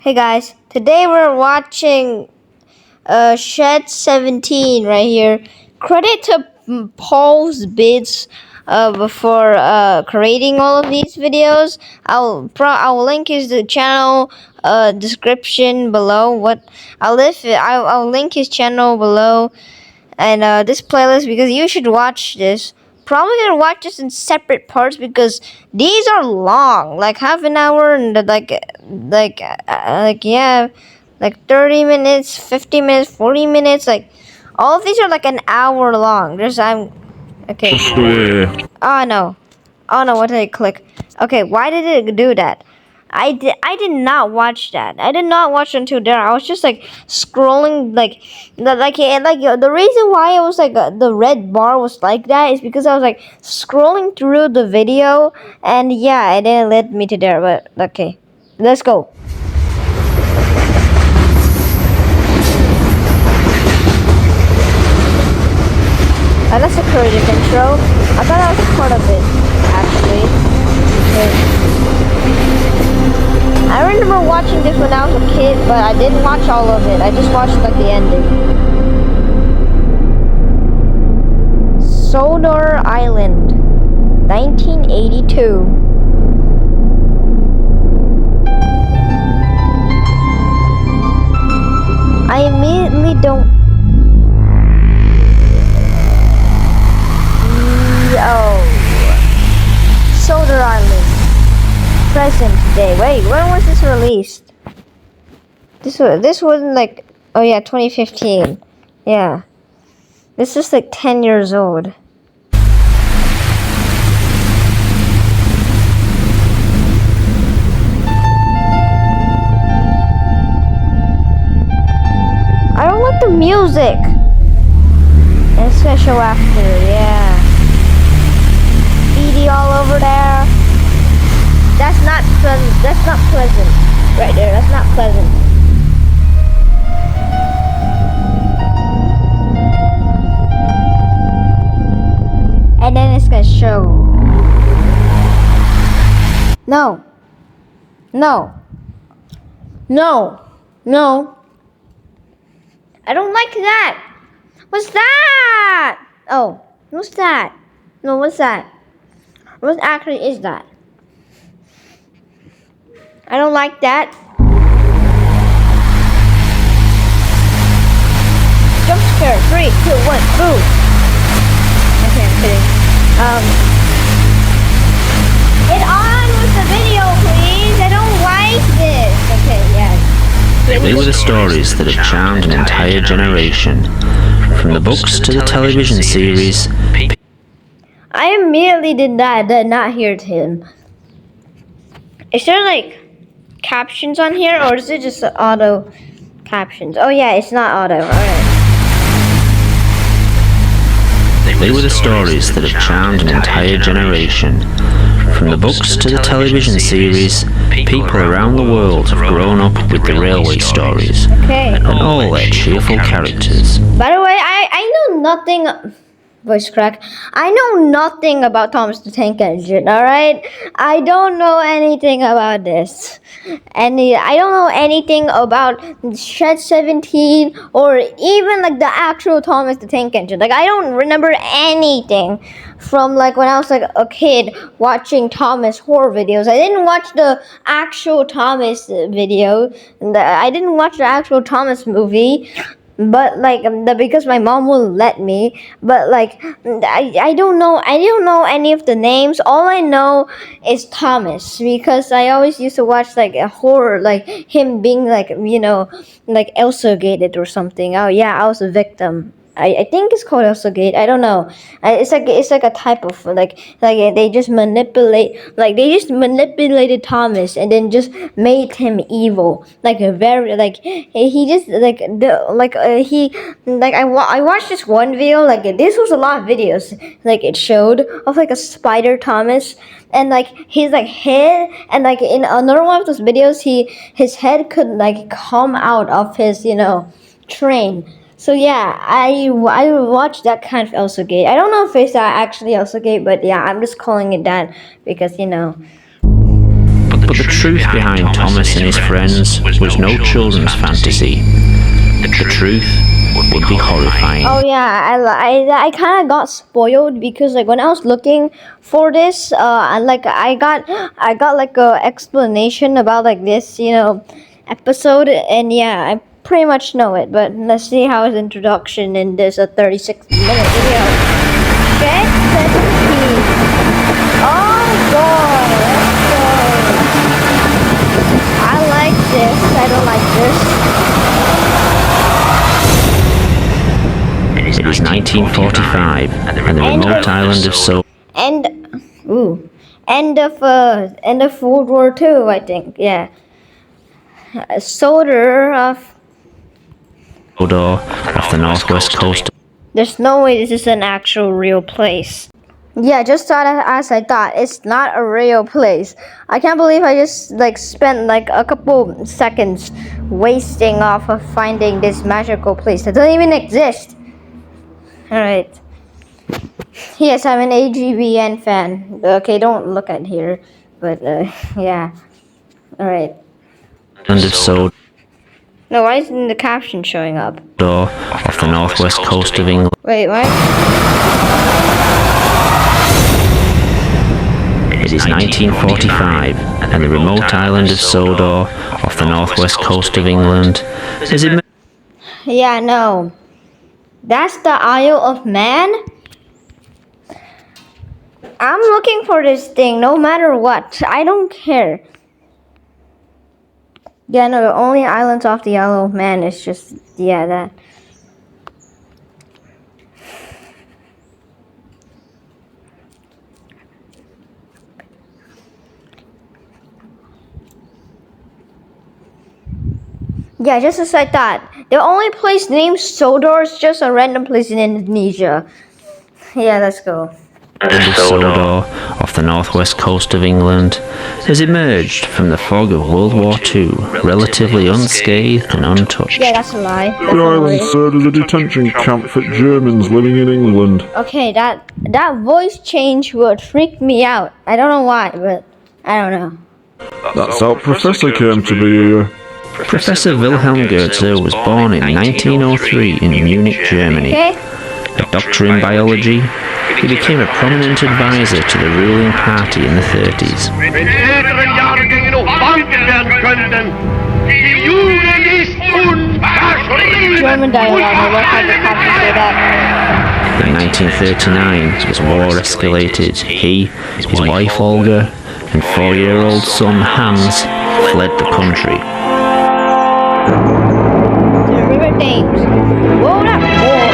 Hey guys, today we're watching Shed 17 right here. Credit to Paul's bids before creating all of these videos. I'll link his channel description below. I'll link his channel below and this playlist because you should watch this. Probably gonna watch this in separate parts because these are long, like half an hour and yeah, like 30 minutes, 50 minutes, 40 minutes. Like all of these are like an hour long. Okay. Oh no, what did I click? Okay, why did it do that? I did not watch that. I did not watch until there. I was just like scrolling the reason why I was like the red bar was like that is because I was like scrolling through the video and yeah, it didn't lead me to there. But okay, let's go. That's a creative intro. I thought that was a part of it actually. I remember watching this when I was a kid, but I didn't watch all of it. I just watched like the ending. Sodor Island, 1982. I immediately don't. Sodor Island. Present day. Wait, when was this released? This wasn't like, oh yeah, 2015. Yeah. This is like 10 years old. I don't like the music. And special after, yeah. BD all over there. That's not pleasant. That's not pleasant. Right there. That's not pleasant. And then it's gonna show. No. No. No. No. I don't like that. What's that? Oh, what's that? No, what's that? What actually is that? I don't like that. Jump scare. 3, 2, 1, boo. Okay, I'm kidding. Get on with the video, please. I don't like this. Okay, yeah. They were the stories that have charmed an entire generation. From the books to the television series. I immediately did not hear him. Is there like captions on here, or is it just auto captions? Oh yeah, it's not auto. Alright. They were the stories that have charmed an entire generation. From the books to the television series, people around the world have grown up with the railway stories. Okay. And all their cheerful characters. By the way, I know nothing. Voice crack. I know nothing about Thomas the Tank Engine, alright? I don't know anything about this. And I don't know anything about Shed 17 or even like the actual Thomas the Tank Engine. Like I don't remember anything from like when I was like a kid watching Thomas horror videos. I didn't watch the actual Thomas video. I didn't watch the actual Thomas movie. But like because my mom wouldn't let me. But like I don't know any of the names. All I know is Thomas because I always used to watch like a horror, like him being like like Elsa gated or something. Oh yeah, I was a victim. I think it's called Elsa Gate. I don't know. It's like a type of like they just manipulated Thomas and then just made him evil. Like a very like he just I watched this one video. Like this was a lot of videos. Like it showed of like a spider Thomas. And like his like head and like in another one of those videos his head could like come out of his train. So yeah, I watched that kind of Elsa Gate. I don't know if it's actually Elsa Gate, but yeah, I'm just calling it that because But the truth behind Thomas and his friends was no children's fantasy. The truth would be horrifying. Oh yeah, I kind of got spoiled because like when I was looking for this, I got like a explanation about like this episode, and yeah, I pretty much know it. But let's see how his introduction in this 36-minute video. Okay, let's see. Oh boy, let's go. I like this. I don't like this. It is 1945, and the remote island of End of World War II, I think. Yeah, Sodor of. Sodor off the northwest coast. There's no way this is an actual real place. Yeah, just thought as I thought. It's not a real place. I can't believe I just spent a couple seconds wasting off of finding this magical place that doesn't even exist. Alright. Yes, I'm an AGBN fan. Okay, don't look at here. But, yeah. Alright. Island of Sodor No, why isn't the caption showing up? off the northwest coast of England. Wait, what? It is 1945, and the remote island of Sodor off the northwest coast of England is it? Yeah, no. That's the Isle of Man? I'm looking for this thing no matter what. I don't care. Yeah, no, the only islands off the Isle of Man is just, yeah, that. Yeah, just as I thought. The only place named Sodor is just a random place in Indonesia. Yeah, let's go. Island of Sodor off the northwest coast of England has emerged from the fog of World War II relatively unscathed and untouched. Yeah, that's a lie. That's The a island lie. served as a detention camp for Germans living in England. Okay, that voice change would freak me out. I don't know why, but I don't know. That's how Professor came to be here. Professor Wilhelm Goethe was born in 1903 in Munich, Germany. Okay? A doctor in biology, he became a prominent advisor to the ruling party in the 30s. Wenn die älteren Jahrgänge noch bangen werden könnten, die Jugend ist unverschrieben. German dialogue, I love how the caption say that. In 1939, as war escalated, he, his wife Olga, and 4-year-old son Hans fled the country. The River Thames. What up, war?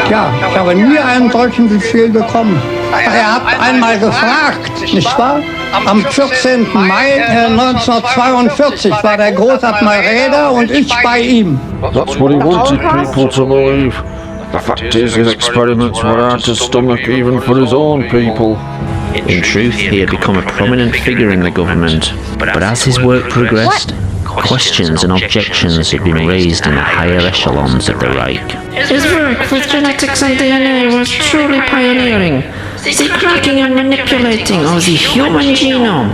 Ja, ich habe nie einen solchen Befehl bekommen. Er hat einmal gefragt, nicht wahr? Am 14. Mai 1942 war der Großadmiral Räder und ich bei ihm. That's what he wanted people to believe. The fact is, his experiments were hard to stomach even for his own people. In truth, he had become a prominent figure in the government, but as his work progressed, questions and objections had been raised in the higher echelons of the Reich. His work with genetics and DNA was truly pioneering. The cracking and manipulating of the human genome.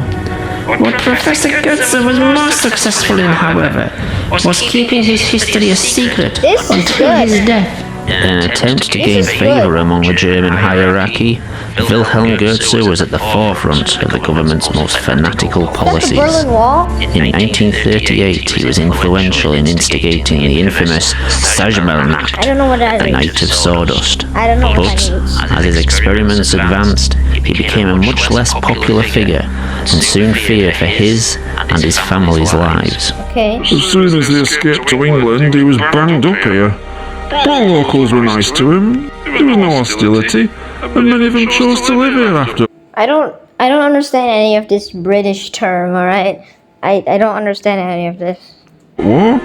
What Professor Goetze was most successful in, however, was keeping his history a secret This is until good. his death. In an attempt to This gain is good. favour among the German hierarchy, Wilhelm Goetze was at the forefront of the government's most fanatical That's the policies. Berlin Wall? In 1938, he was influential in instigating the infamous I Sajmernacht, don't know what that the is. Night of Sawdust. I don't know what But, that means. as his experiments advanced, he became a much less popular figure, and soon feared for his and his family's lives. Okay. As soon as he escaped to England, he was banged up here. All locals were nice to him. There was no hostility, and many of them chose to live here after. I don't understand any of this British term, alright? I don't understand any of this. What?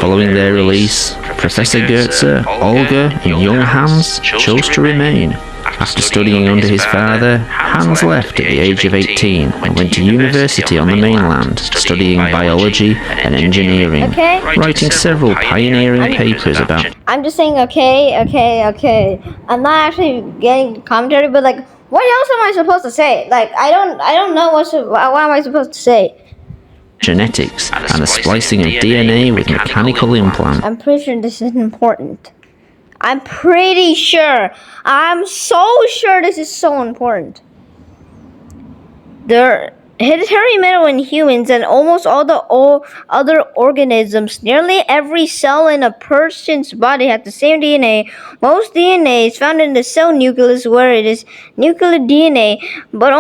Following their release, Professor Goetze, Olga, and young Hans chose to remain. After studying under his father, Hans left at the age of 18 and went to university on the mainland, studying biology and engineering, Okay. writing several pioneering papers about I'm just saying, okay. I'm not actually getting commentary, but like, What else am I supposed to say? Like, I don't know what am I supposed to say? Genetics and the splicing of DNA with mechanical implants. I'm pretty sure this is important. I'm pretty sure. I'm so sure this is so important. The hereditary metal in humans and almost all the other organisms, nearly every cell in a person's body has the same DNA. Most DNA is found in the cell nucleus where it is nuclear DNA, but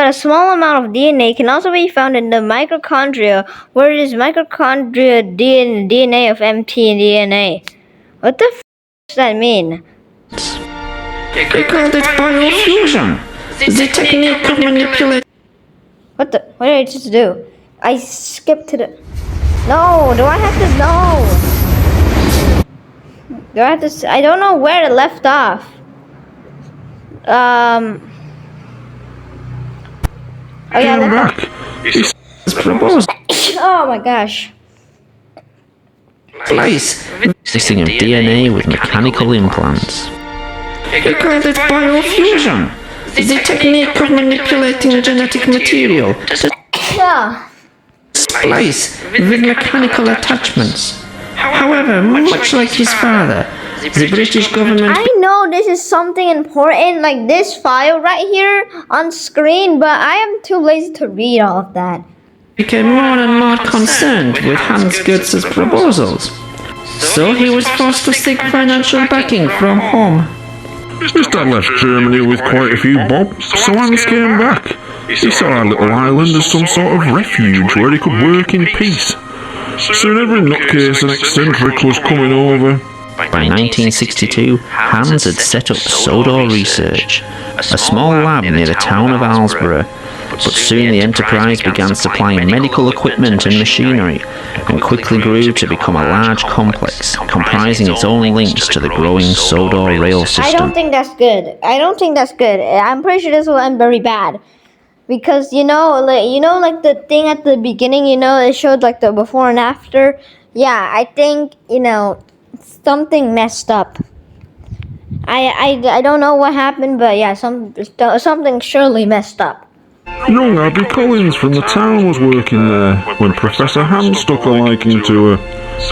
a small amount of DNA can also be found in the mitochondria where it is mitochondria DNA of mtDNA. What the f does that mean? They called it biofusion. The technique of manipulating. What did I just do? I skipped to the... No, do I have to... No. Do I have to... I don't know where it left off. Oh yeah, Came back. Proposed oh my gosh. place. Splicing of DNA with mechanical implants. They called it biofusion. The technique of manipulating genetic material to Yeah. splice with mechanical attachments. However, much like his father, the British government I know this is something important, like this file right here on screen, but I am too lazy to read all of that. became more and more concerned with Hans Goetz's proposals. So he was forced to seek financial backing from home. His dad left Germany with quite a few bob, so Hans came back. He saw our little island as some sort of refuge where he could work in peace. Soon every nutcase and eccentric was coming over. By 1962, Hans had set up Sodor Research, a small lab near the town of Alsborough. But soon the enterprise began supplying medical equipment and machinery, and quickly grew to become a large complex, comprising its own links to the growing Sodor rail I system. don't think that's good. I'm pretty sure this will end very bad. Because like the thing at the beginning, it showed like the before and after. Yeah, I think, something messed up. I don't know what happened, but yeah, something surely messed up. Young Abby Collins from the town was working there when Professor Hans took a liking to her.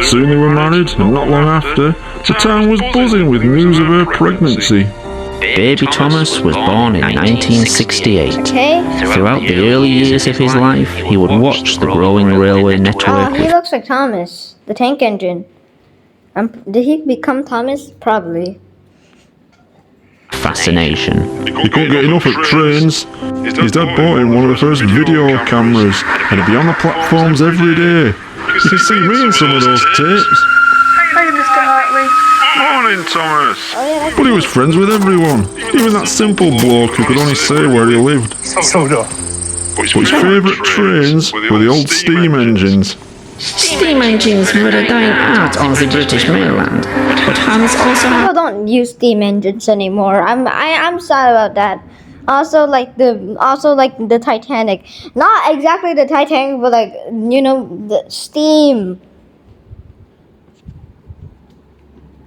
Soon they were married, and not long after, the town was buzzing with news of her pregnancy. Baby Thomas was born in 1968. Okay? Throughout the early years of his life, he would watch the growing railway Oh, network he with looks like Thomas, the tank engine. Did he become Thomas? Probably. fascination. He couldn't get enough at trains. His dad bought him one of the first video cameras, and he'd be on the platforms every day. You can see me in some of those tapes. Hey, Mr. Hartley. Morning, Thomas. Oh yeah, that's But he was friends with everyone, even that simple bloke who could only say where he lived. Soda. But his favourite trains were the old steam engines. Steam engines were a dying art on the British mainland, but Hans also had people don't use steam engines anymore. I'm sad about that. Also like the Titanic. Not exactly the Titanic, but like the steam.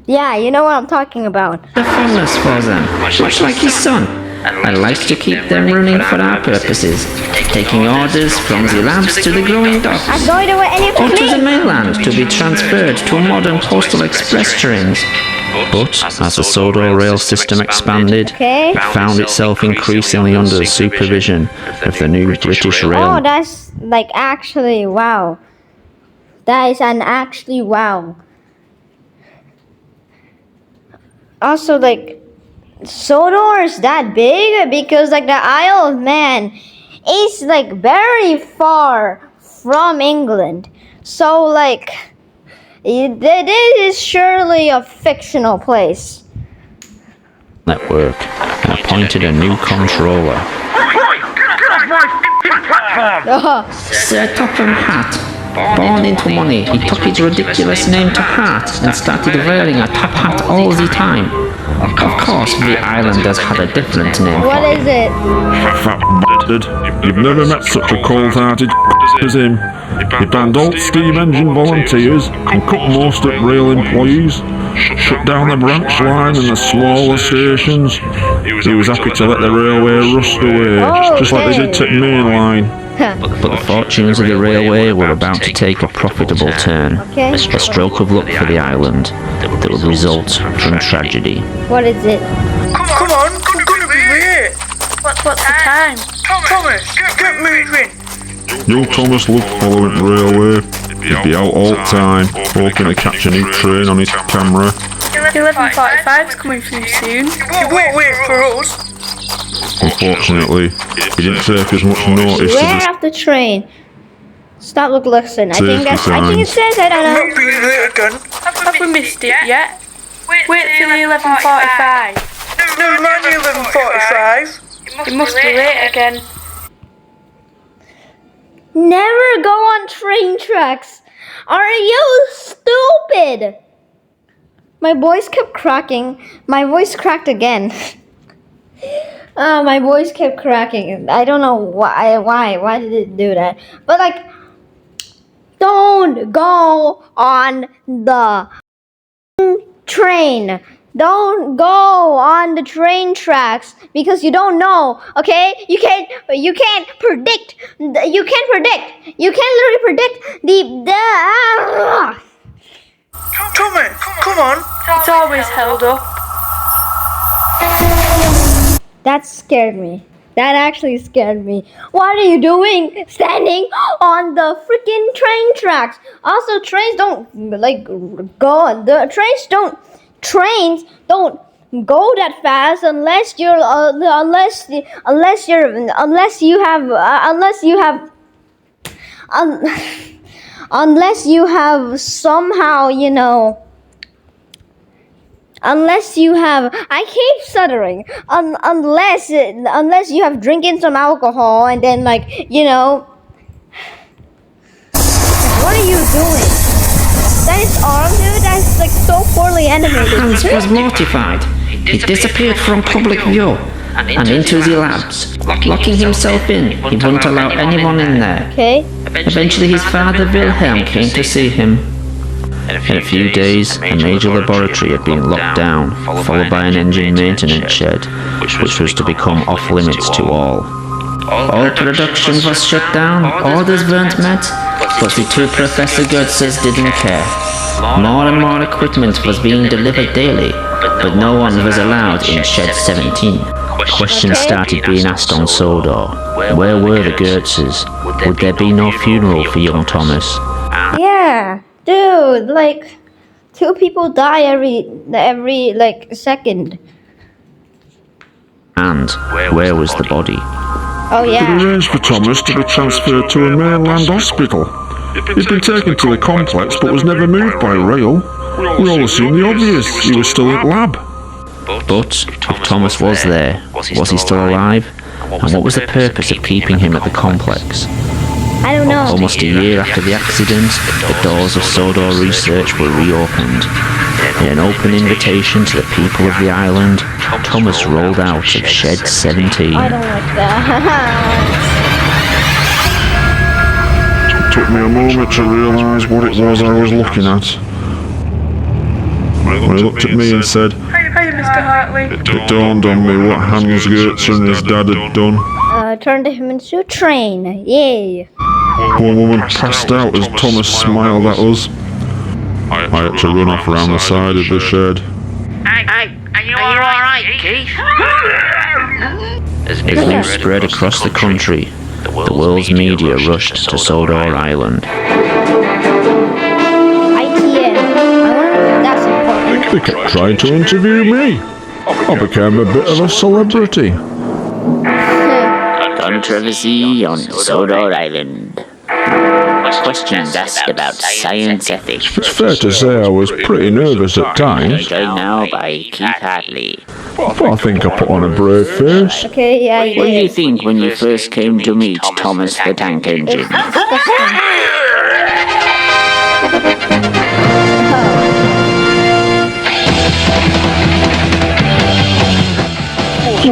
Yeah, you know what I'm talking about. a fondness for them, much like his son. I like to keep them running for our purposes, taking orders from the labs to the growing docks, I'm going to any or to the mainland to be transferred to modern postal express trains. But as the Sodor rail system expanded, Okay. it found itself increasingly under the supervision of the new British Oh, Rail. that's like actually wow. That is an actually wow. Also, like, Sodor is that big because, like, the Isle of Man is, like, very far from England. So, like, this is surely a fictional place. Network and appointed a new controller. Get off my f***ing platform! Oh, Sir Topham Hatt, Born into money, he took his ridiculous name to heart and started wearing a top hat all the time. Of course, the islanders had a different name What for is him. it? Fat bastard. You've never met such a cold-hearted as him. He banned all steam engine volunteers and cut most at rail employees. Shut down the branch line and the smaller stations. He was happy to let the railway rust away, just like they did to the main line. But the fortunes of the railway were about to take a profitable turn. Okay. A stroke of luck for the island that would result from tragedy. What is it? Come on, I'm gonna be late. What's the time? Thomas, get moving. Young Thomas loved following the railway. He'd be out all the time, hoping to catch a new train on his camera. 11:45's coming through soon. You won't wait for us. Unfortunately, he didn't take as much notice Where as of the train? Stop, look, listen. I think Safety I think it signs. says, I don't know. Not being late again. Have we missed it yet? Wait till 11:45. Never mind the 11:45. It must be late again. Never go on train tracks. Are you stupid? My voice kept cracking. My voice cracked again. My voice kept cracking. I don't know why. Why did it do that? But like, don't go on the train. Don't go on the train tracks because you don't know. Okay, you can't predict. You can't literally predict the. Tommy, come on. It's always held up. That scared me. That actually scared me. What are you doing? Standing on the freaking train tracks. Also, trains don't like go. Trains don't go that fast unless you have somehow, you know. Unless you have, I keep stuttering. Unless you have drinking some alcohol and then, like, you know. What are you doing? That is arm, dude. That's like so poorly animated. Hans was mortified. He disappeared from public view and into the labs. Locking himself in, he wouldn't allow anyone in there. Okay. Eventually his father Wilhelm came to see him. In a few days, a major laboratory had been locked down, followed by an engine maintenance shed, which was to become off-limits to all. All production was shut down, orders weren't met, but the two Professor Goetzes didn't care. More and more equipment was being delivered daily, but no one was allowed in Shed 17. Questions started being asked on Sodor. Where were the Goetzes? Would there be no funeral for young Thomas? Yeah, dude. Like, 2 people die every like second. And where was the body? Oh It yeah. arranged for Thomas to be transferred to a mainland hospital. He'd been taken to the complex but was never moved by rail. We all assumed the obvious, he was still at lab. But if Thomas was there, was he still alive? And what was the purpose of keeping him at the complex? I don't know. Almost a year after the accident, the doors of Sodor Research were reopened. In an open invitation to the people of the island, Thomas rolled out of Shed 17. I don't like that. It took me a moment to realise what it was I was looking at. When he looked at me and said, Hey, Mr. Hartley. it dawned on me what Hans Goetz and his dad had done. Turned him into a train. Yay. One woman passed out as Thomas smiled at us. I had to run off around the side of the shed. Are you alright, Keith? As news spread across the country, the world's media rushed to Sodor Island. ITN. I wonder if that's important. They kept trying to interview me. I became a bit of a celebrity. Controversy on Sodor Island. Questions asked about science ethics. It's fair to say I was pretty nervous at times, Joined now by Keith Hartley. but I think I put on a brave face. Okay, yeah, you What did you did. think when you first came to meet Thomas the Tank Engine? Disgusting.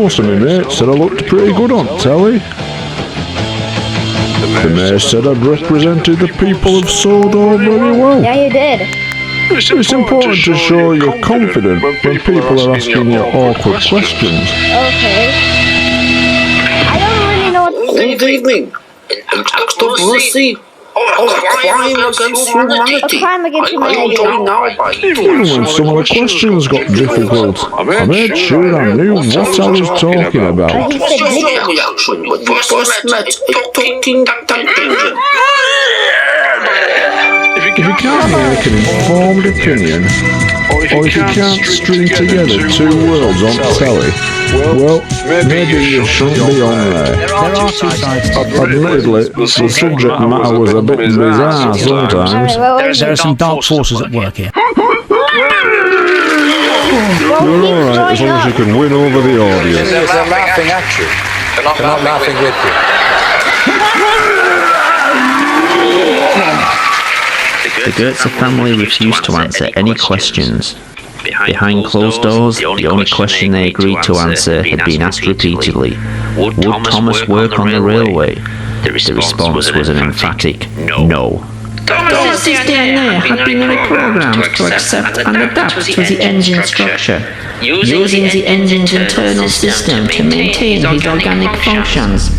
Most of my mates said I looked pretty good on telly. The mayor said I'd represented the people of Sodor very well. Yeah, you did. It's important to show you're confident when people are asking you awkward questions. Okay. I don't really know what to say. Good evening. An act of mercy. A crime against humanity. A crime against I am humanity. joined now by Even when some of the questions got difficult, I made sure I knew what I was talking about. He What's said your liquor. reaction when you first met a talking tank engine? If you can't make an informed opinion, or if you can't string together two worlds on telly, well, maybe you shouldn't be on there. There are two sides to it. Admittedly, the subject matter was a bit bizarre sometimes. There are some dark forces at work here. You're alright as long as you can win over the audience. They're laughing at you. They're not laughing with you. The Goetze family refused to answer any questions. Behind closed doors, the only question they agreed to answer had been asked repeatedly. Would Thomas work on the railway? The response was an emphatic no. Thomas's DNA had been reprogrammed to accept and adapt to the engine structure, using the engine's internal system to maintain his organic functions.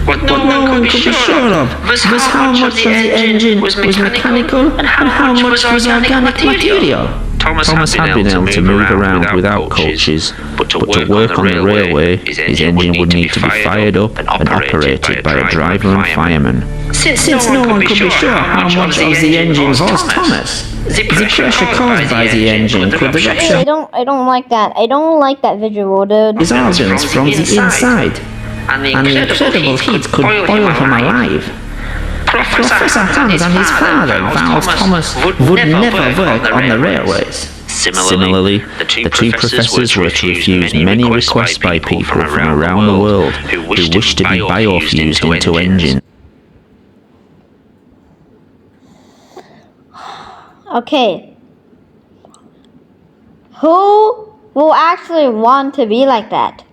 What no one could be sure of was how much of the engine was mechanical and how much was organic material. Thomas had been able to move around without coaches, but to work on the railway, his engine would need to be fired up and operated by a driver and fireman. Since no one could be sure how much of the engine was Thomas, the pressure caused by the engine could rupture I don't like that. I don't like that visual, dude. his organs from the inside, and the incredible heat could boil him alive. Professor Hans and his father vowed Thomas would never work on the railways. Similarly, the two professors were to refuse many requests by people from around the world who wished to be biofused into engines. Okay. Who will actually want to be like that?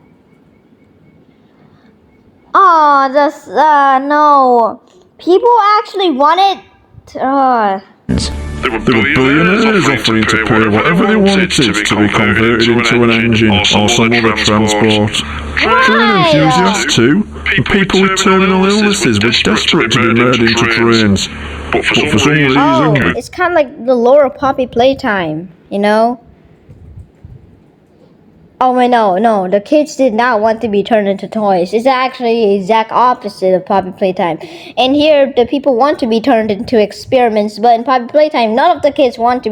Oh, just, no. People actually want it. There were billionaires offering to pay whatever they wanted to be converted into an engine or some other transport. Train enthusiasts too, and people with terminal illnesses were desperate to be made into trains. But for some reason... Oh, it's kind of like the Laura Poppy Playtime, you know? Oh wait, no, the kids did not want to be turned into toys. It's actually the exact opposite of Poppy Playtime. And here, the people want to be turned into experiments, but in Poppy Playtime, none of the kids want to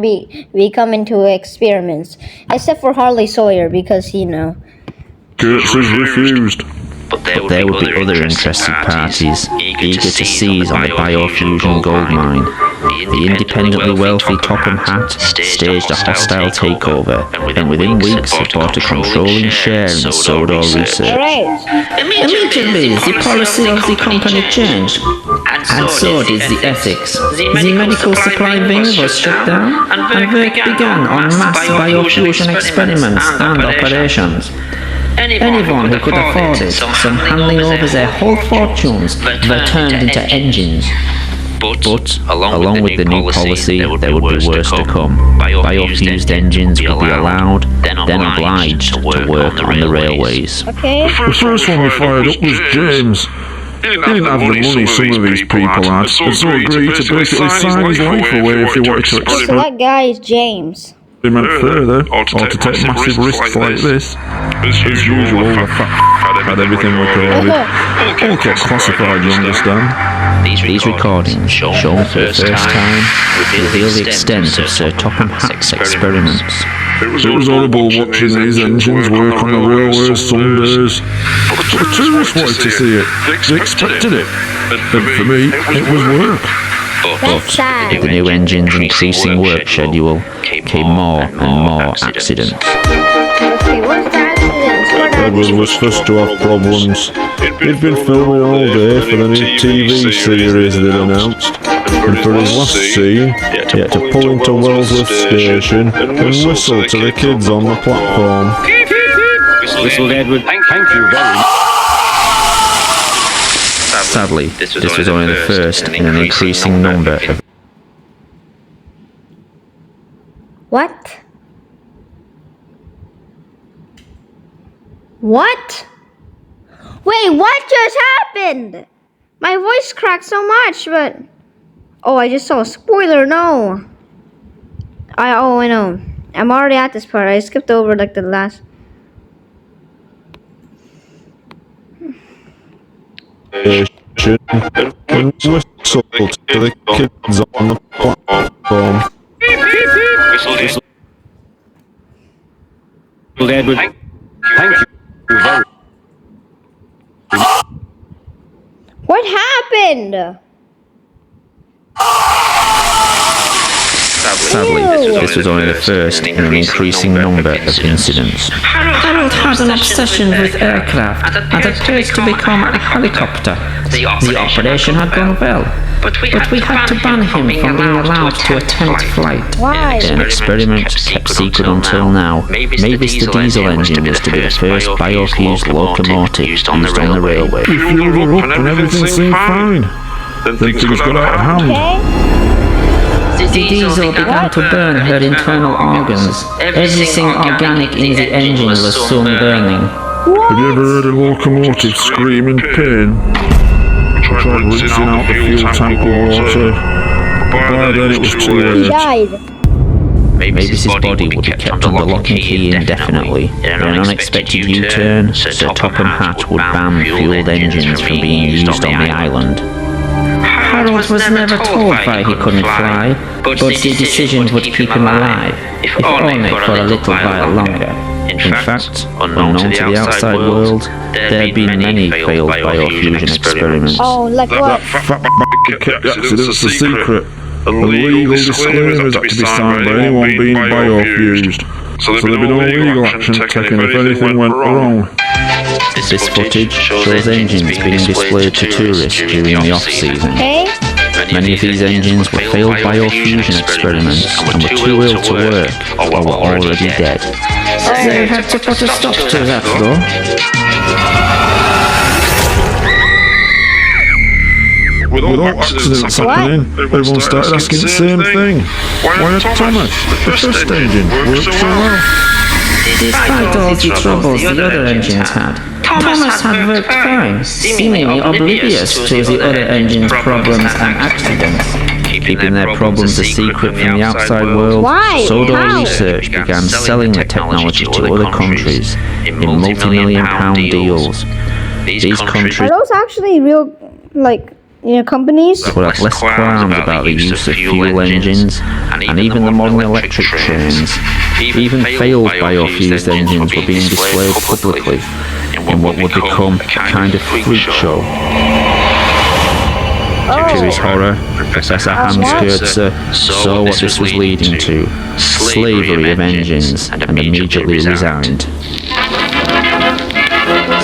become into experiments. Except for Harley Sawyer, because, you know. Goetz has refused. But there would be other interested parties, eager to seize on the biofusion gold mine. The independently wealthy Topham Hatt staged a hostile takeover, and within weeks had bought a controlling share in the Sodor research. Immediately, the policy of the company changed, and so did the ethics. The medical supply wing was shut down, and work began on mass biofusion experiments and operations. Anyone who could afford it, some handing over their whole fortunes, were turned into engines. But, along with the new policy, there would be worse to come. Biofused engines would be allowed, then obliged to work on the railways. Okay. The first one we fired up was James. He didn't have the money some of these people had, and so agreed to basically sign his life away if he wanted to So experiment. that guy is James. He went further, or to take massive risks like this. As usual, the fact had everything recorded. All kept classified, you understand. These recordings, shown for the first time, reveal the extent of Sir Topham Hatt's experiments. It was horrible watching these engines work on the railways some days. But the tourists wanted to see it. They expected it. And for me, it was work. That's sad. With the new engine's increasing work schedule came more and more accidents. Okay, what's the accident? Edward was first to have problems. He'd been filming all day for the new TV series they'd announced. And for his last scene, he had to pull into Wellsworth Station and whistle to the kids on the platform. whistled Edward. Thank you very much. Sadly, this was only the first in an increasing number of... What? What? Wait, what just happened? My voice cracked so much, but... Oh, I just saw a spoiler, no. I know. I'm already at this part. I skipped over like the last... Whistle to the kids on the platform. Whistled Edward. Thank you very much. What happened? Sadly, this was only the first in an increasing number of incidents. Harold had an obsession with aircraft and appeared to become a helicopter. The operation had gone well, but we had to ban him from being allowed to attempt flight. Why? An experiment kept secret until now. Mavis the diesel engine was to be the first biofused locomotive used on the railway. We filled her up and everything seemed fine. Then things got out of hand. The diesel began to burn her internal organs. Everything organic in the engine was soon burning. Have you ever heard a locomotive scream in pain? Tried rinsing out the fuel tank with water. By then it was too He late. died. Mavis's body would be kept under lock and key indefinitely. In an unexpected U-turn, Sir Topham Hatt would ban fueled engines from being used on the island. Harold was never told why he couldn't fly, but the decision would keep him alive, if only for a little while longer. In fact, unknown to the outside world, there had been many failed biofusion experiments. Oh, like what? Kept the accidents a secret. And legal disclaimers had to be signed by anyone being biofused. So there'd be no legal action taken if anything went wrong. This footage shows engines being displayed to tourists during the off-season. Okay. Many of these engines were failed biofusion experiments and were too ill to work or were already dead. They had to put a stop to that, though. With all accidents happening, everyone started asking the same thing. Why had Thomas, the first engine, worked so well? Despite all the troubles the other engines had, Thomas had worked fine, seemingly oblivious to the other engines' problems and accidents. Keeping their problems a secret from the outside world, Why? Sodor How? Research began selling the technology to other countries in multi-million-pound deals. These countries Are those actually real, like, companies? would have less qualms about the use of fuel engines, and even the modern electric trains. Even failed biofused engines were being displayed publicly in what would become a kind of freak show. To his horror, Professor Hans Goetze saw what this was leading to: slavery of engines, and immediately resigned.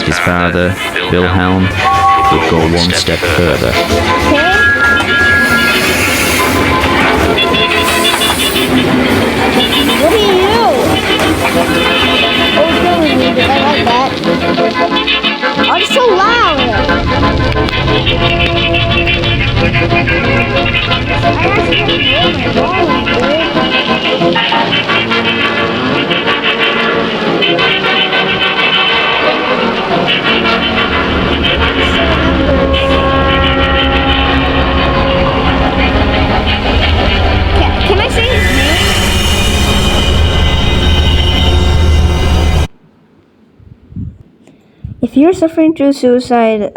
His father, Wilhelm, would go one step further. What do you do? Oh, killing music. I like that. Oh, it's so loud. Can I say his name? If you're suffering through suicide,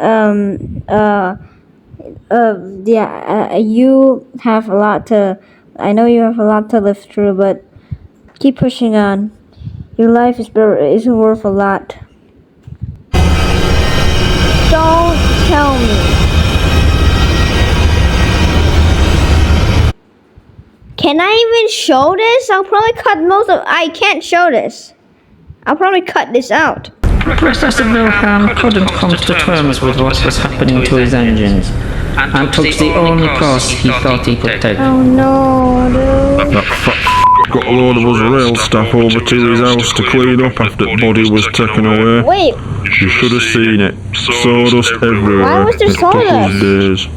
you have a lot to. I know you have a lot to live through, but keep pushing on. Your life is worth a lot. Don't tell me. Can I even show this? I'll probably cut most of. I can't show this. I'll probably cut this out. Professor Wilhelm couldn't come to terms with what was happening to his engines, and took the only course he thought he could take. Oh no, dude. That got a load of us rail staff over to his house to clean up after the body was taken away. Wait, You should have seen it. Sawdust everywhere. why was there It took us sawdust? days.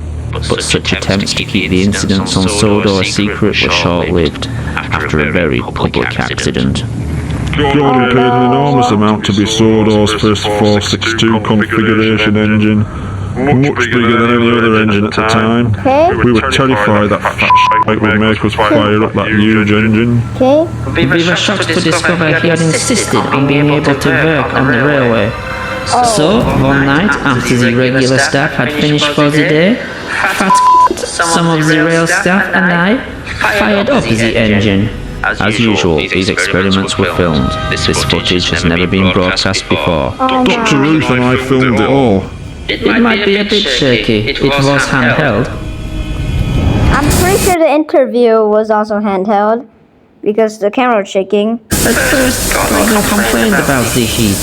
But such attempts to keep the incidents on Sodor a secret were short-lived after a very public accident. Gordon paid an enormous amount to be Sodor's first 462 configuration engine. Much bigger than any other engine at the time. Okay, We were terrified that fat shite would make us fire up that huge engine. okay. We were shocked to discover he had insisted on being able to work on the railway. So, one night, after the regular staff had finished for the day, Fat some of the rail staff and I fired up the engine. As usual, these experiments were filmed. This footage has never been broadcast before. Dr. Ruth and I filmed it all. It might be a bit shaky. It was handheld. I'm pretty sure the interview was also handheld because the camera was shaking. At first, Gordon complained about the heat.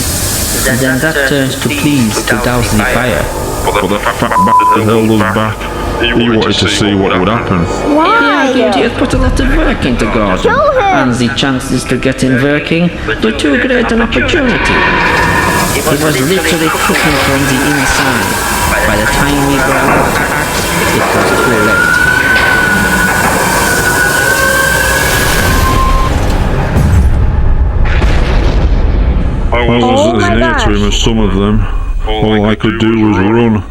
Then that turned to pleas to douse the fire. But the fat bastard held us back. He wanted to see what would happen. Why? He had put a lot of work into Gordon, Kill him! and the chances to get him working were too great an opportunity. It was literally cooking from the inside. By the time we got out to act, it was too late. I wasn't Oh my as near to him gosh. as some of them. All I could do was run.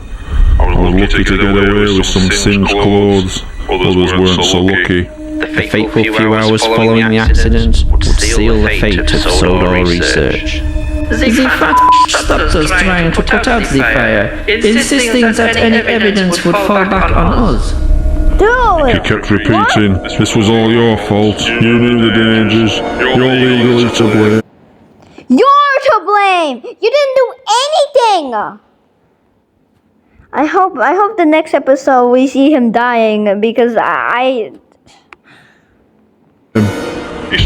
I was lucky to get away with some singed clothes. Others weren't so lucky. The fateful few hours following the accident would seal the fate of Sodor research. The fat stopped us trying to put out the fire, insisting that any evidence would fall back on us. Do He it! kept repeating, "This was all your fault. You knew the dangers. You're legally to blame." You're to blame! You didn't do anything! I hope the next episode we see him dying because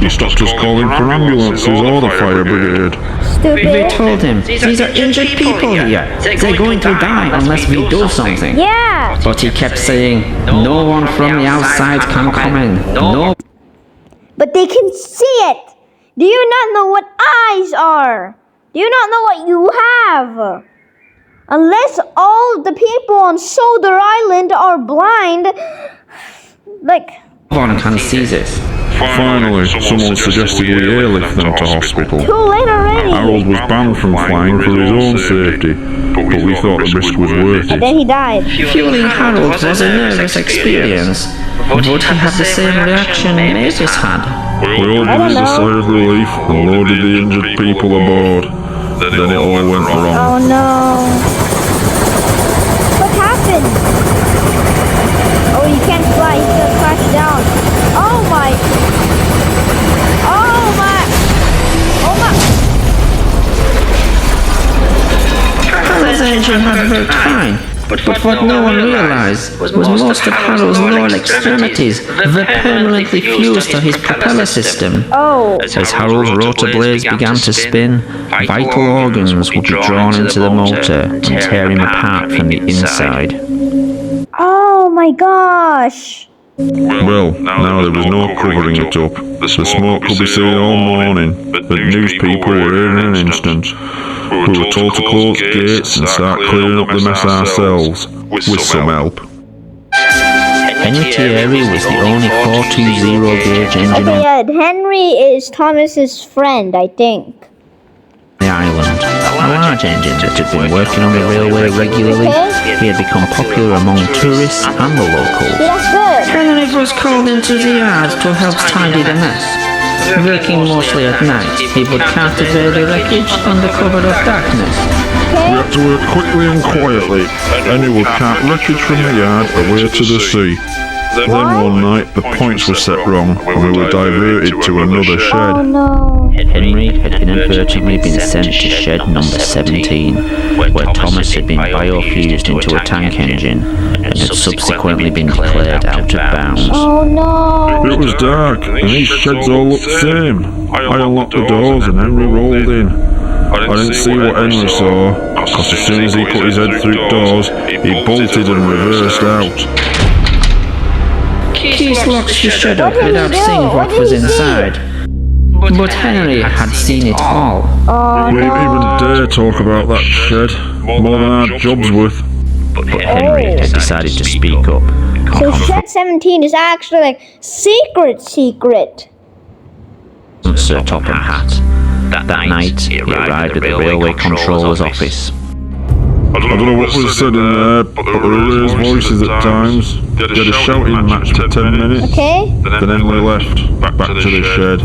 He stopped us calling for ambulances or the fire brigade. We stupid. told him, these are injured people here. They're going to die unless we do something. Yeah! But he kept saying, no one from the outside can come in. No. But they can see it! Do you not know what eyes are? Do you not know what you have? Unless all the people on Sodor Island are blind, like, No one can see this. Finally, someone suggested we airlift them to hospital. too late already. Harold was banned from flying for his own safety, but we thought the risk was worth And it. then he died. Fueling Harold was a nervous experience. Would he have the same reaction Mavis had? We all breathed a sigh of relief and loaded the injured people aboard. Then it all went wrong. Oh no. What happened? Oh, you can't fly. He's gonna crash down. Oh my. Oh my. Oh my. Harold's engine had worked fine. But what no one realized was most of Harold's lower extremities were permanently fused to his propeller system. Oh. As Harold's rotor blades began to spin, vital organs would be drawn into the motor and tear him apart from the inside. Oh my gosh. Well, now there was no covering it up. The smoke could be seen all morning, but news people were here in an instant. We were told to close the gates and start clearing up the mess ourselves, with some help. Henry Thierry was the only 420 gauge engine Okay, on Henry is Thomas's friend, I think. the island. A large engine that had been working on the railway regularly, he had become popular among tourists and the locals. That's good. Henry was called into the yard to help tidy the mess. Working mostly at night, he would cart away the wreckage under cover of darkness. We had to work quickly and quietly, and he would cart wreckage from the yard away to the sea. Then one night the points were set wrong, and we were diverted to another Oh shed. no. Henry had inadvertently been sent to shed number 17, where Thomas had been biofused into a tank engine and had subsequently been declared out of bounds. Oh no. It was dark, and these sheds all looked the same. I unlocked the doors and Henry rolled in. I didn't see what Henry saw, because as soon as he put his head through the doors, he bolted and reversed out. Keith locks the shed up What did he without do? seeing What what did was he see? inside. But Henry had seen it all. Oh We didn't even no. dare talk about that shed. More than our job's worth. But Henry had decided to speak up. So Shed 17 is actually like secret. Sir Topham Hatt. That night, he arrived at the railway controller's office. I don't know what was said in there, but there were raised voices at times. They had a shouting match for 10 minutes. Okay. Then Henry left, back to the shed.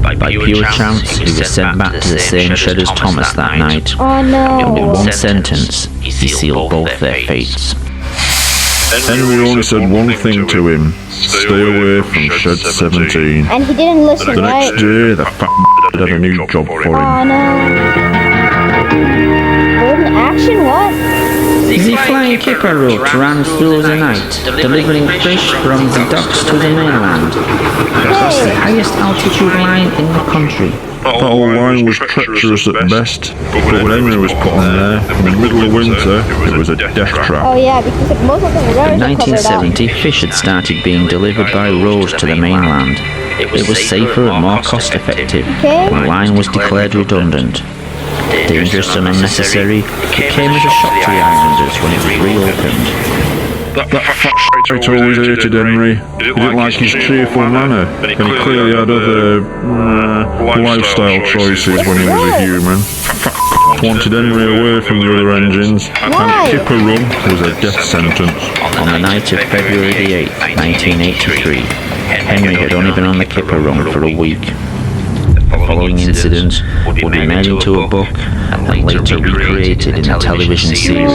By pure chance, he was sent back to the same shed as Thomas that night. Oh no. And in one sentence, he sealed both their fates. Henry only said one thing to him: stay away from Shed 17. And he didn't listen, The right? next day, the fat had a new job for him. Oh no. Golden action? What? The flying kipper route ran through the night, delivering fish from the docks to the mainland. Across the highest altitude line in the country. That old line was treacherous at best, but when Henry was put on there, in the middle of winter, it was a death trap. Oh yeah, because like, most of the roads In are covered up. 1970, fish had started being delivered by road to the mainland. It was safer and more cost-effective. Okay. When the line was declared redundant. Dangerous and unnecessary, it came as a shock to the islanders when it was reopened. That fat shite always hated Henry. He didn't like his cheerful manner, and he clearly had other lifestyle choices when he was a human. Fat wanted Henry away from the other engines, and Kipper Run was a death sentence. On the night of February the 8th, 1983, Henry had only been on the Kipper Run for a week. The following incident would be made into a book and later recreated in a television series.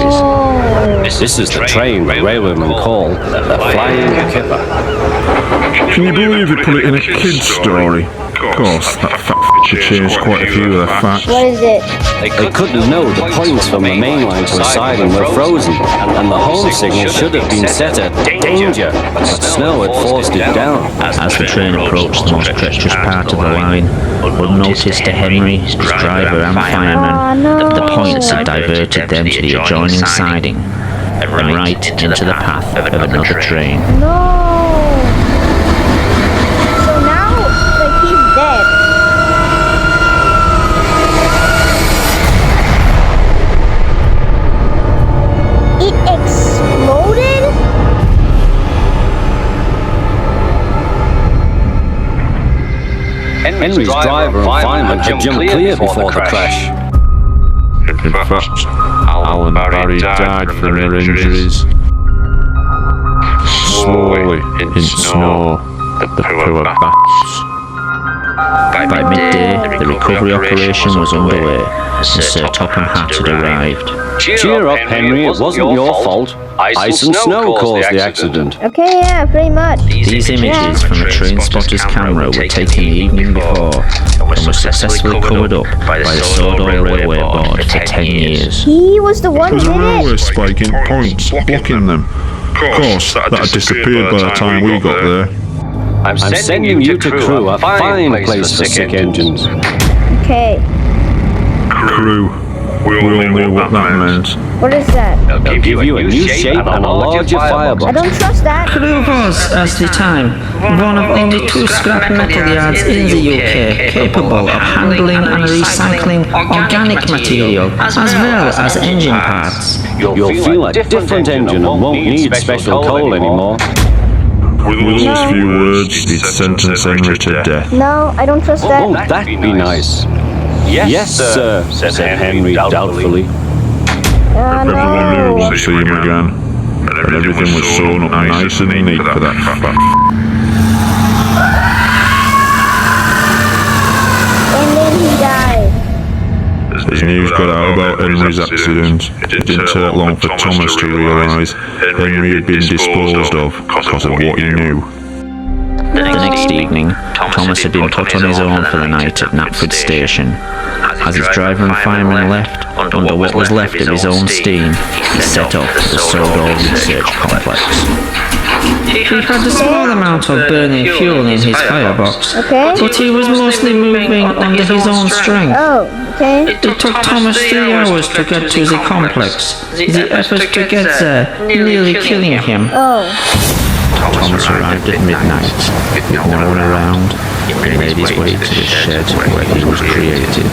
This is the train the railwaymen call the Flying Kipper. Can you believe they put it in a kid's story? Of course, that fat had changed quite a few of the facts. What is it? They couldn't know the points from the main line to the siding were frozen, and the home signal should have been set at danger, but snow had forced it down. As the train approached the most treacherous part of the line, unnoticed to Henry, his driver and fireman, the points had diverted them to the adjoining siding and right into the path of another train. No. So now, like he's dead. It exploded? Henry's driver and fireman had jumped clear before the crash. In fact, Alan Barry died from their injuries. Slowly, in snow, the poor bastards. By midday, the recovery operation was underway, and Sir Topham Hatt had arrived. Cheer up, Henry, it wasn't your fault. Ice and snow caused the accident. Okay, yeah, pretty much. These images from a train spotter's camera were taken the evening before and were successfully covered up by the Sodor Railway Board for 10 years. He was the one There was who a did railway it. spike in points, blocking them. Of course, that had disappeared by the time we got there. I'm sending you to Crewe, a fine place for sick engines. Okay, Crew. We all knew what that meant. what is that? They'll give you a new shape and a larger I firebox. don't trust that. Crewe was, at the time, one of only 2 scrap metal yards in the UK capable of handling and recycling organic material as well as engine parts. You'll feel a different engine and won't need special coal anymore. With those few words, he'd sentence Henry to death. No, I don't trust that. Won't that be nice? Yes, sir, said Henry doubtfully. Everyone knew No. we wouldn't see him again, and everything was sewn up nice and neat for that fat. And then he died. As news got out about Henry's accident, it didn't take long for Thomas to realise Henry had been disposed of because of what he knew. The next evening, Thomas had been put on his own for the night at Knapford Station. As his driver and fireman left, under what was left of his own steam, he set off for the Sodor Research Complex. He had a small amount of burning fuel in his firebox, but he was mostly moving under his own strength. Oh, okay. It took Thomas 3 hours to get to the complex, the effort to get there nearly killing him. Oh. Thomas arrived at midnight, with no one around. He made his way to the shed where he was created.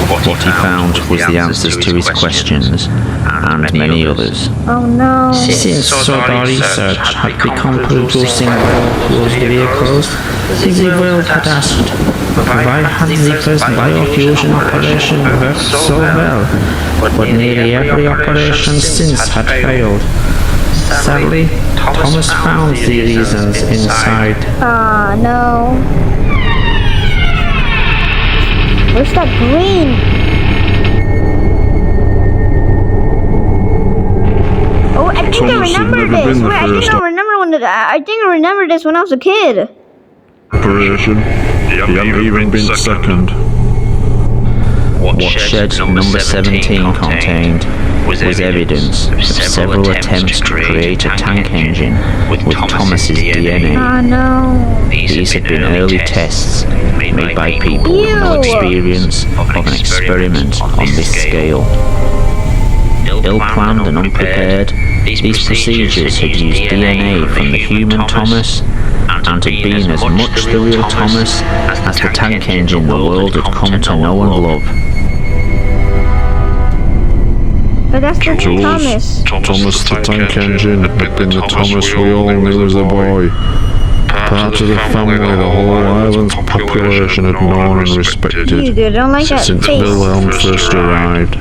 What he found was the answers to his questions, and many others. Oh no. Since solar research had become producing well-closed vehicles, the world had asked, why had the first biofusion operation worked so well, but nearly every operation since had failed? Sadly, Thomas found the reasons inside. Ah, no. Where's that green? Oh, I think I remember this. Wait, I think I remember this when I was a kid. Operation. You haven't even been second. What shed number 17 contained was evidence of several attempts to create a tank engine with Thomas's DNA. Oh no. These had been early tests made by people with no experience of an experiment on this scale. Ill-planned and unprepared, these procedures had used DNA from the human Thomas and had been as much the real Thomas as the tank engine the world had come to know and love. But that's the Thomas. Thomas the tank engine had been the Thomas we all knew as a boy. Part of the family the whole island's population had known and respected since Wilhelm first arrived.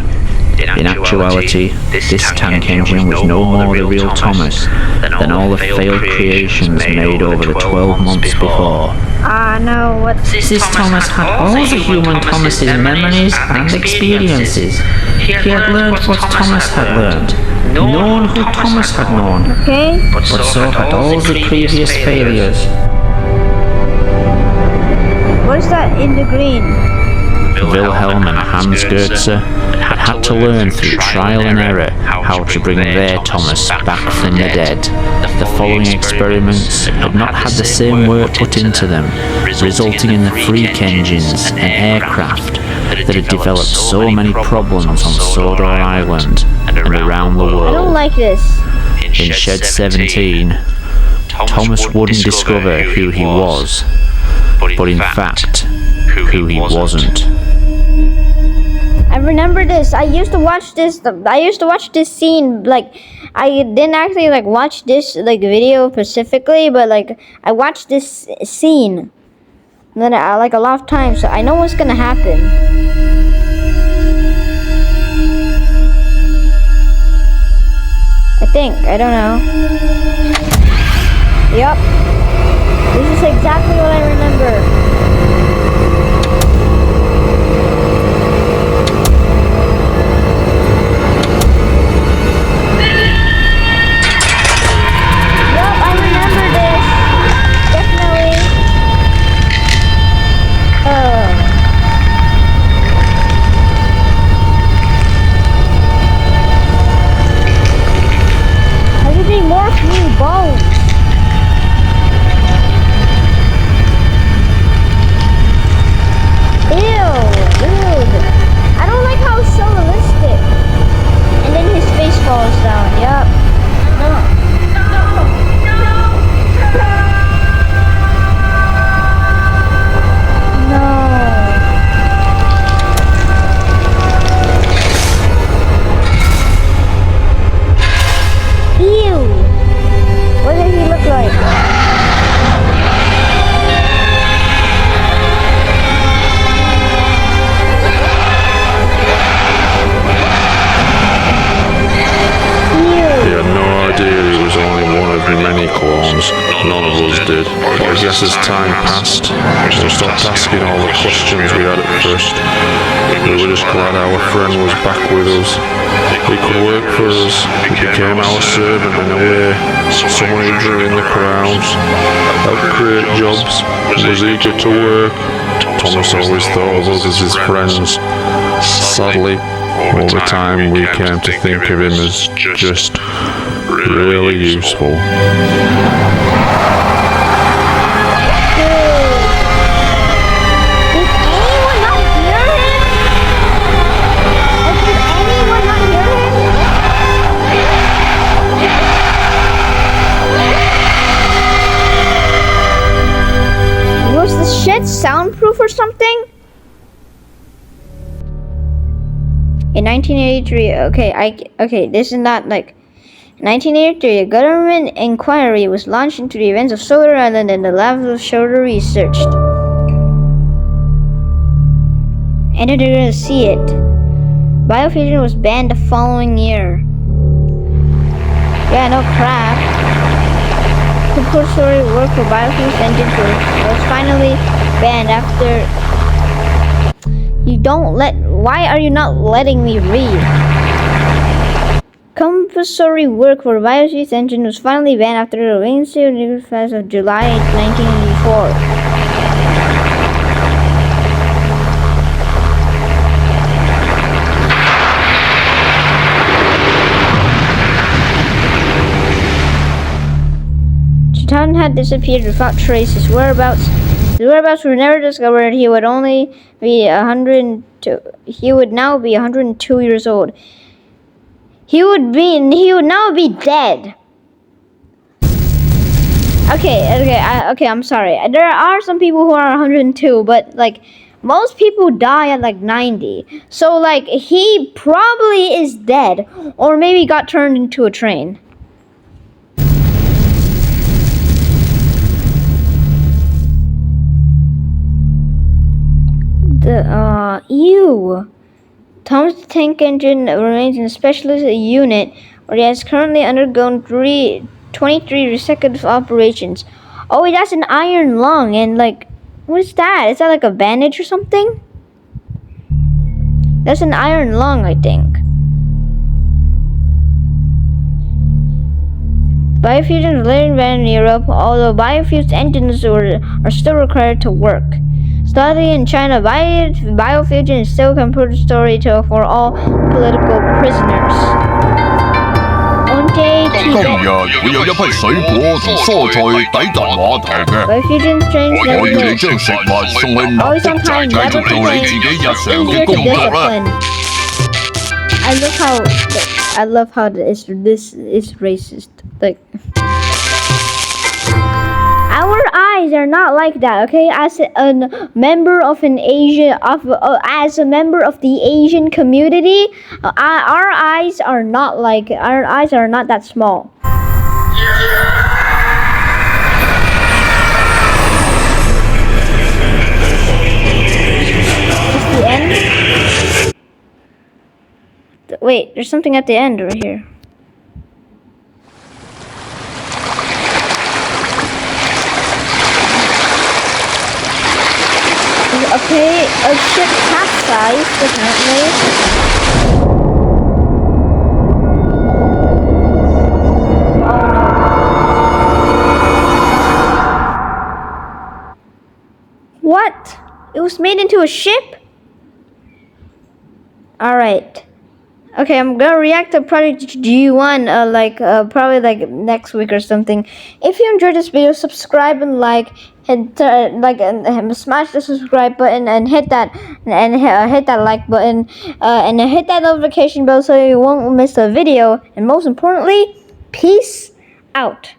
In actuality, this tank engine was no more the real Thomas than all the failed creations made over the 12 months before. Ah, no, what? This Thomas had all the human Thomas's memories and experiences. He had learned what Thomas had learned, known who Thomas had known, Okay. but so had all the previous failures. What is that in the green? Wilhelm and Hans Goetze had to learn through trial and error how to bring their Thomas back from the dead. The following experiments had not had the same work put into them, resulting in the freak engines and aircraft that had developed so many problems on Sodor Island and around the I don't world. like this. In Shed 17, Thomas wouldn't discover who he was, but in fact, who he wasn't. I remember this. I used to watch this scene. Like, I didn't actually like watch this like video specifically, but like I watched this scene. And then I like a lot of times, so I know what's gonna happen. I think. I don't know. Yup. This is exactly what I remember. None of us did. But I guess as time passed, we stopped asking all the questions we had at first. We were just glad our friend was back with us. He could work for us. He became our servant in a way. Someone who drew in the crowds, helped create jobs, was eager to work. Thomas always thought of us as his friends. Sadly, over time we came to think of him as just really useful. it soundproof or something? In 1983, okay, this is not like... In 1983, a government inquiry was launched into the events of Solar Island and the labs of Shoulder researched. And they're gonna see it. Biofusion was banned the following year. Yeah, no crap. Compulsory work for biofuels engines was finally banned after... You don't let... Why are you not letting me read? Compulsory work for biofuels engine was finally banned after the Wingsuit Nuclear Fest of July 1984. Titan had disappeared without trace. His whereabouts were never discovered. He would only be 102. He would now be 102 years old. He would now be dead. Okay, I'm sorry. There are some people who are 102, but like most people die at like 90. So like he probably is dead, or maybe got turned into a train. Ew. Thomas the Tank Engine remains in a specialist unit where he has currently undergone 23 consecutive operations. Oh, wait, that's an iron lung, and like, what is that? Is that like a bandage or something? That's an iron lung, I think. Biofusion was later banned in Europe, although biofuels engines are still required to work. Starting in China, biofusion is still a compulsory tool for all political prisoners. 今日會有一批水果同蔬菜抵達碼頭嘅，我要你將食物送去目的地，繼續做你自己日常嘅工作啦。I love how this is racist. Like. Our eyes are not like that, okay? As a member of the Asian community, our eyes are not that small. Is the end? Wait, there's something at the end right here. Okay, a ship capsized, apparently. Oh no. What? It was made into a ship? Alright. Okay, I'm gonna react to Project G1 probably like next week or something. If you enjoyed this video, subscribe and like, and smash the subscribe button and hit that like button and hit that notification bell so you won't miss a video. And most importantly, peace out.